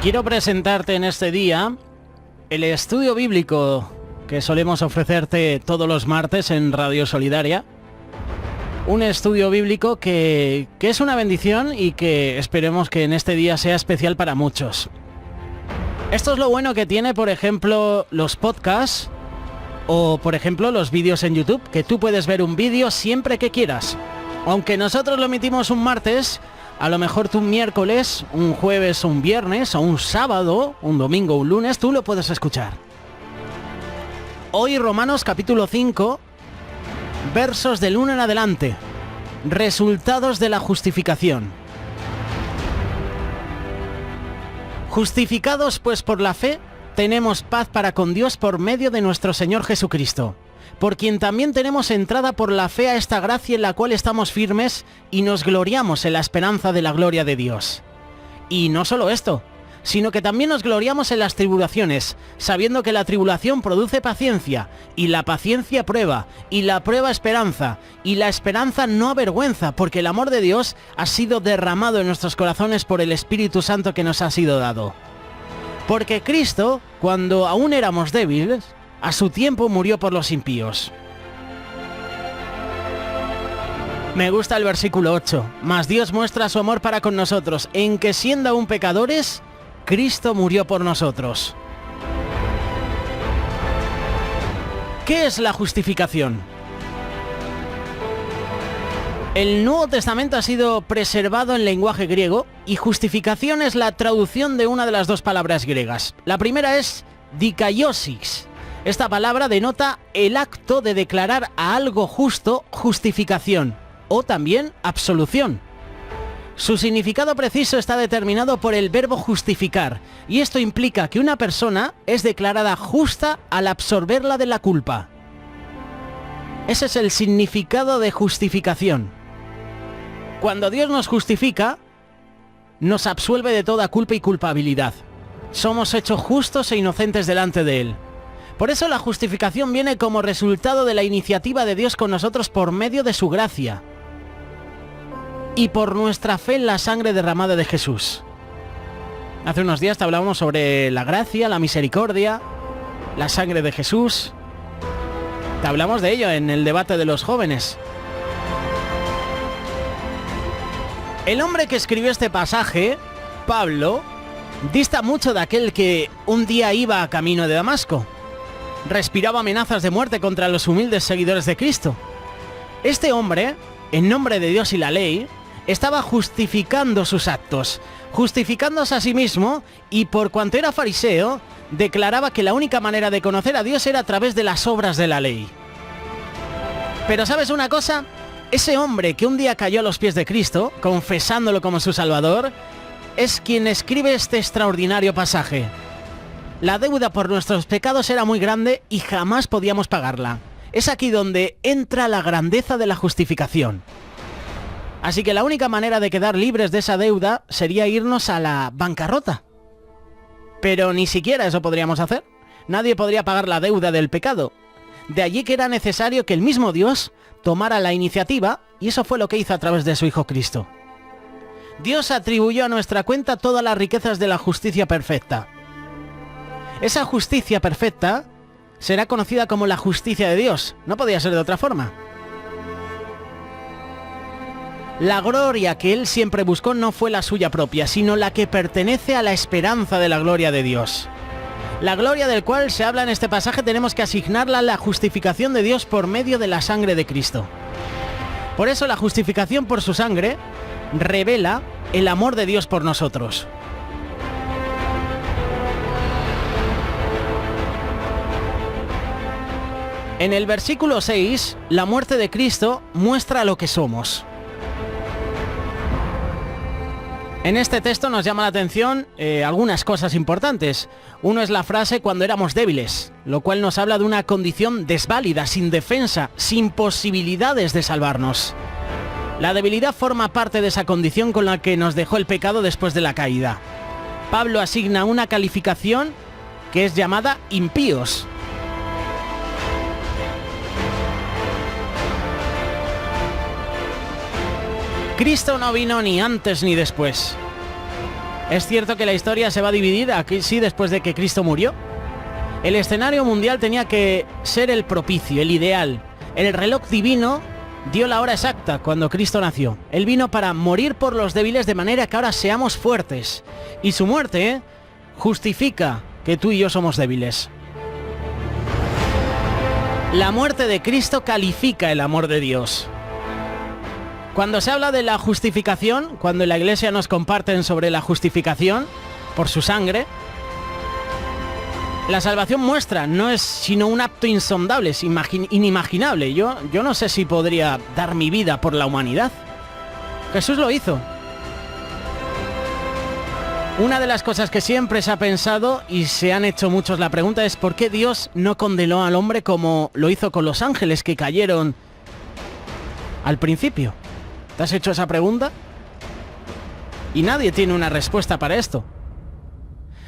Quiero presentarte en este día el estudio bíblico que solemos ofrecerte todos los martes en Radio Solidaria. Un estudio bíblico que es una bendición y que esperemos que en este día sea especial para muchos. Esto es lo bueno que tiene, por ejemplo, los podcasts o, por ejemplo, los vídeos en YouTube, que tú puedes ver un vídeo siempre que quieras. Aunque nosotros lo emitimos un martes, a lo mejor tú un miércoles, un jueves o un viernes, o un sábado, un domingo o un lunes, tú lo puedes escuchar. Hoy Romanos capítulo 5, versos del 1 en adelante. Resultados de la justificación. Justificados pues por la fe, tenemos paz para con Dios por medio de nuestro Señor Jesucristo, por quien también tenemos entrada por la fe a esta gracia en la cual estamos firmes y nos gloriamos en la esperanza de la gloria de Dios. Y no solo esto, sino que también nos gloriamos en las tribulaciones, sabiendo que la tribulación produce paciencia, y la paciencia prueba, y la prueba esperanza, y la esperanza no avergüenza, porque el amor de Dios ha sido derramado en nuestros corazones por el Espíritu Santo que nos ha sido dado. Porque Cristo, cuando aún éramos débiles, a su tiempo murió por los impíos. Me gusta el versículo 8. Mas Dios muestra su amor para con nosotros, en que siendo aún pecadores, Cristo murió por nosotros. ¿Qué es la justificación? El Nuevo Testamento ha sido preservado en lenguaje griego y justificación es la traducción de una de las dos palabras griegas. La primera es dikaiosis. Esta palabra denota el acto de declarar a algo justo, justificación, o también absolución. Su significado preciso está determinado por el verbo justificar, y esto implica que una persona es declarada justa al absorberla de la culpa. Ese es el significado de justificación. Cuando Dios nos justifica, nos absuelve de toda culpa y culpabilidad. Somos hechos justos e inocentes delante de Él. Por eso la justificación viene como resultado de la iniciativa de Dios con nosotros por medio de su gracia y por nuestra fe en la sangre derramada de Jesús. Hace unos días te hablábamos sobre la gracia, la misericordia, la sangre de Jesús. Te hablamos de ello en el debate de los jóvenes. El hombre que escribió este pasaje, Pablo, dista mucho de aquel que un día iba a camino de Damasco. Respiraba amenazas de muerte contra los humildes seguidores de Cristo. Este hombre, en nombre de Dios y la ley, estaba justificando sus actos, justificándose a sí mismo, y por cuanto era fariseo, declaraba que la única manera de conocer a Dios era a través de las obras de la ley. Pero ¿sabes una cosa? Ese hombre que un día cayó a los pies de Cristo, confesándolo como su Salvador, es quien escribe este extraordinario pasaje. La deuda por nuestros pecados era muy grande y jamás podíamos pagarla. Es aquí donde entra la grandeza de la justificación. Así que la única manera de quedar libres de esa deuda sería irnos a la bancarrota. Pero ni siquiera eso podríamos hacer. Nadie podría pagar la deuda del pecado. De allí que era necesario que el mismo Dios tomara la iniciativa, y eso fue lo que hizo a través de su Hijo Cristo. Dios atribuyó a nuestra cuenta todas las riquezas de la justicia perfecta. Esa justicia perfecta será conocida como la justicia de Dios. No podía ser de otra forma. La gloria que Él siempre buscó no fue la suya propia, sino la que pertenece a la esperanza de la gloria de Dios. La gloria del cual se habla en este pasaje tenemos que asignarla a la justificación de Dios por medio de la sangre de Cristo. Por eso la justificación por su sangre revela el amor de Dios por nosotros. En el versículo 6, la muerte de Cristo muestra lo que somos. En este texto nos llama la atención algunas cosas importantes. Uno es la frase cuando éramos débiles, lo cual nos habla de una condición desválida, sin defensa, sin posibilidades de salvarnos. La debilidad forma parte de esa condición con la que nos dejó el pecado después de la caída. Pablo asigna una calificación que es llamada impíos. Cristo no vino ni antes ni después. Es cierto que la historia se va a dividir aquí sí después de que Cristo murió. El escenario mundial tenía que ser el propicio, el ideal. El reloj divino dio la hora exacta cuando Cristo nació. Él vino para morir por los débiles de manera que ahora seamos fuertes. Y su muerte justifica que tú y yo somos débiles. La muerte de Cristo califica el amor de Dios. Cuando se habla de la justificación, cuando en la iglesia nos comparten sobre la justificación por su sangre, la salvación muestra no es sino un acto insondable, es inimaginable. Yo no sé si podría dar mi vida por la humanidad. Jesús lo hizo. Una de las cosas que siempre se ha pensado y se han hecho muchos la pregunta es ¿por qué Dios no condenó al hombre como lo hizo con los ángeles que cayeron al principio? ¿Te has hecho esa pregunta? Y nadie tiene una respuesta para esto.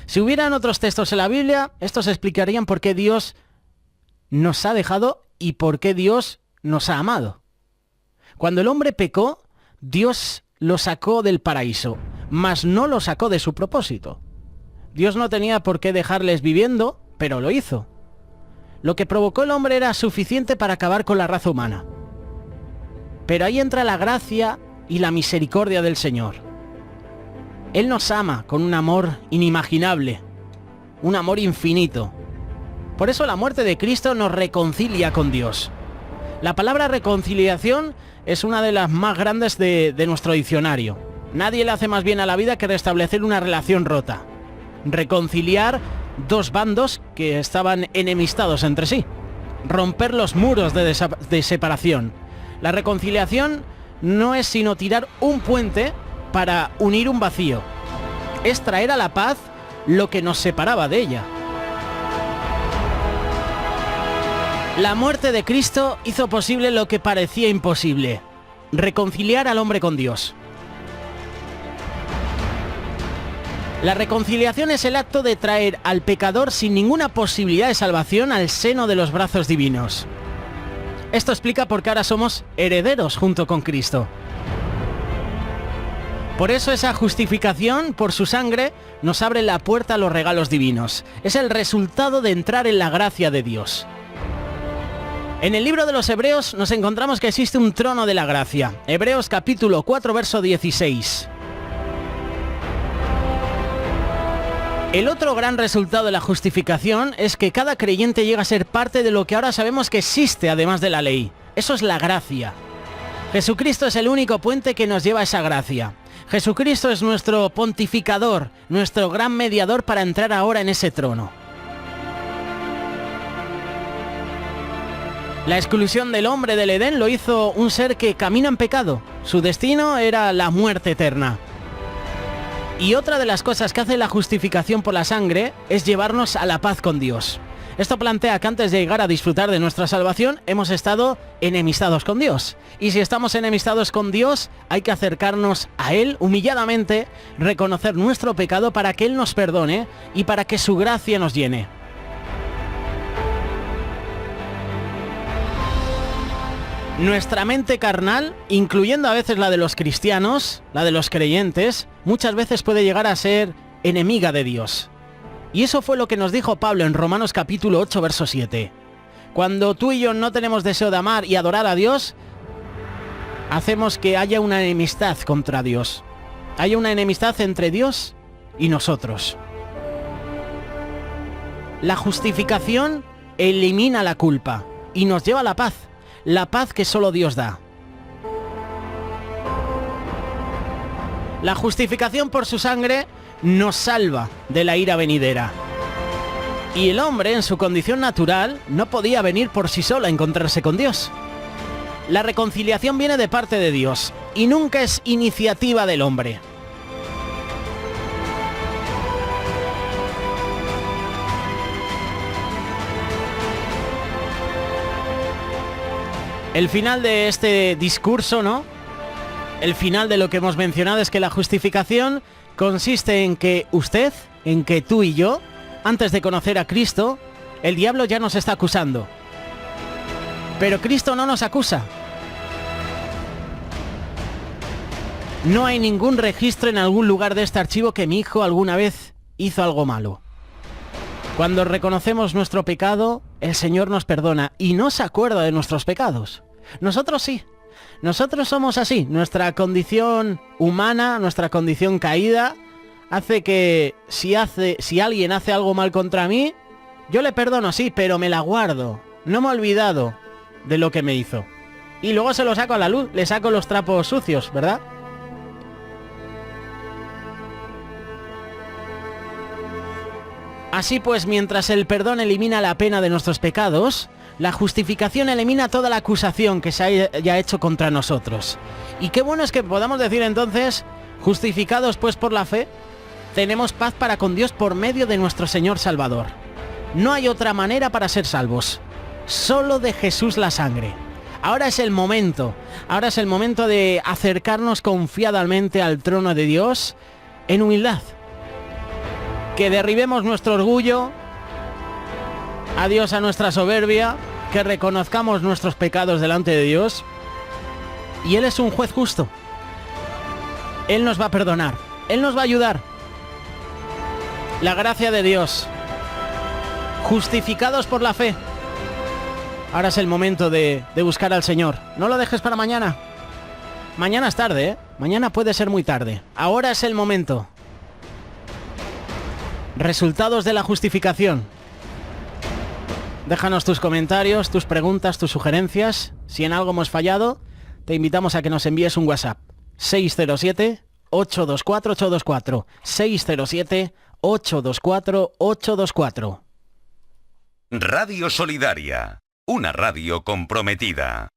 Si hubieran otros textos en la Biblia, estos explicarían por qué Dios nos ha dejado y por qué Dios nos ha amado. Cuando el hombre pecó, Dios lo sacó del paraíso, mas no lo sacó de su propósito. Dios no tenía por qué dejarles viviendo, pero lo hizo. Lo que provocó el hombre era suficiente para acabar con la raza humana. Pero ahí entra la gracia y la misericordia del Señor. Él nos ama con un amor inimaginable, un amor infinito. Por eso la muerte de Cristo nos reconcilia con Dios. La palabra reconciliación es una de las más grandes de nuestro diccionario. Nadie le hace más bien a la vida que restablecer una relación rota. Reconciliar dos bandos que estaban enemistados entre sí. Romper los muros de separación. La reconciliación no es sino tirar un puente para unir un vacío. Es traer a la paz lo que nos separaba de ella. La muerte de Cristo hizo posible lo que parecía imposible: reconciliar al hombre con Dios. La reconciliación es el acto de traer al pecador sin ninguna posibilidad de salvación al seno de los brazos divinos. Esto explica por qué ahora somos herederos junto con Cristo. Por eso esa justificación por su sangre nos abre la puerta a los regalos divinos. Es el resultado de entrar en la gracia de Dios. En el libro de los Hebreos nos encontramos que existe un trono de la gracia. Hebreos capítulo 4, verso 16. El otro gran resultado de la justificación es que cada creyente llega a ser parte de lo que ahora sabemos que existe además de la ley. Eso es la gracia. Jesucristo es el único puente que nos lleva a esa gracia. Jesucristo es nuestro pontificador, nuestro gran mediador para entrar ahora en ese trono. La exclusión del hombre del Edén lo hizo un ser que camina en pecado. Su destino era la muerte eterna. Y otra de las cosas que hace la justificación por la sangre es llevarnos a la paz con Dios. Esto plantea que antes de llegar a disfrutar de nuestra salvación, hemos estado enemistados con Dios. Y si estamos enemistados con Dios, hay que acercarnos a Él humilladamente, reconocer nuestro pecado para que Él nos perdone y para que su gracia nos llene. Nuestra mente carnal, incluyendo a veces la de los cristianos, la de los creyentes, muchas veces puede llegar a ser enemiga de Dios. Y eso fue lo que nos dijo Pablo en Romanos capítulo 8, verso 7. Cuando tú y yo no tenemos deseo de amar y adorar a Dios, hacemos que haya una enemistad contra Dios. Haya una enemistad entre Dios y nosotros. La justificación elimina la culpa y nos lleva a la paz que solo Dios da. La justificación por su sangre nos salva de la ira venidera. Y el hombre, en su condición natural, no podía venir por sí solo a encontrarse con Dios. La reconciliación viene de parte de Dios y nunca es iniciativa del hombre. El final de este discurso, ¿no? El final de lo que hemos mencionado es que la justificación consiste en que usted, en que tú y yo, antes de conocer a Cristo, el diablo ya nos está acusando. Pero Cristo no nos acusa. No hay ningún registro en algún lugar de este archivo que mi hijo alguna vez hizo algo malo. Cuando reconocemos nuestro pecado, el Señor nos perdona y no se acuerda de nuestros pecados. Nosotros sí. Nosotros somos así. Nuestra condición humana, nuestra condición caída, hace que si alguien hace algo mal contra mí, yo le perdono, sí, pero me la guardo. No me he olvidado de lo que me hizo. Y luego se lo saco a la luz, le saco los trapos sucios, ¿verdad? Así pues, mientras el perdón elimina la pena de nuestros pecados, la justificación elimina toda la acusación que se haya hecho contra nosotros. Y qué bueno es que podamos decir entonces, justificados pues por la fe, tenemos paz para con Dios por medio de nuestro Señor Salvador. No hay otra manera para ser salvos. Solo de Jesús la sangre. Ahora es el momento de acercarnos confiadamente al trono de Dios en humildad. Que derribemos nuestro orgullo, adiós a nuestra soberbia, que reconozcamos nuestros pecados delante de Dios. Y Él es un juez justo. Él nos va a perdonar, Él nos va a ayudar. La gracia de Dios. Justificados por la fe. Ahora es el momento de buscar al Señor. No lo dejes para mañana. Mañana es tarde, ¿eh? Mañana puede ser muy tarde. Ahora es el momento. Resultados de la justificación. Déjanos tus comentarios, tus preguntas, tus sugerencias. Si en algo hemos fallado, te invitamos a que nos envíes un WhatsApp. 607-824-824. 607-824-824. Radio Solidaria. Una radio comprometida.